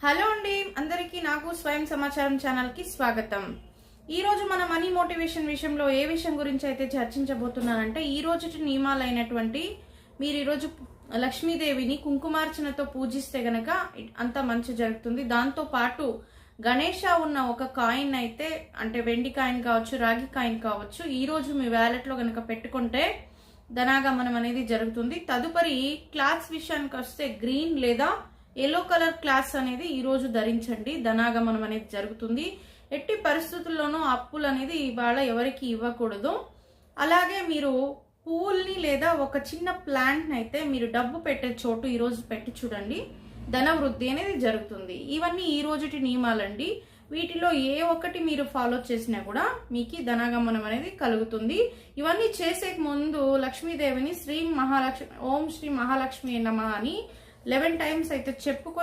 Hello అండి అందరికీ నాకు స్వయం సమాచారం ఛానల్ కి స్వాగతం। ఈ రోజు మన మనీ మోటివేషన్ విషయంలో ఏ విషయం గురించి అయితే చర్చించబోతున్నానంటే ఈ రోజుటి నియమాలైనటువంటి మీరు ఈ రోజు లక్ష్మీదేవిని కుంకుమార్చనతో పూజిస్తే గనక అంత మంచి జరుగుతుంది। దాంతో పాటు గణేష ఉన్న ఒక కాయిన్ అయితే అంటే వెండి కాయిన్ కావచ్చు రాగి కాయిన్ కావచ్చు ఈ రోజు మీ వాలెట్ లో గనక పెట్టుకుంటే ధనాగమనం అనేది జరుగుతుంది। తదుపరి క్లాత్స్ విషయానికి వస్తే గ్రీన్ లేదా ఎల్లో కలర్ క్లాత్స్ అనేది ఈ రోజు ధరించండి, ధనాగమనం అనేది జరుగుతుంది। ఎట్టి పరిస్థితుల్లోనూ అప్పులు అనేది ఇవాళ ఎవరికి ఇవ్వకూడదు। అలాగే మీరు పూల్ని లేదా ఒక చిన్న ప్లాంట్ అయితే మీరు డబ్బు పెట్టే చోటు ఈ రోజు పెట్టి చూడండి, ధన వృద్ధి అనేది జరుగుతుంది। ఇవన్నీ ఈ రోజుటి నియమాలండి। వీటిలో ఏ ఒక్కటి మీరు ఫాలో చేసినా కూడా మీకు ధనాగమనం అనేది కలుగుతుంది। ఇవన్నీ చేసే ముందు లక్ష్మీదేవిని ఓం శ్రీ మహాలక్ష్మి నమః అని 11 టైమ్స్ అయితే చెప్పుకొని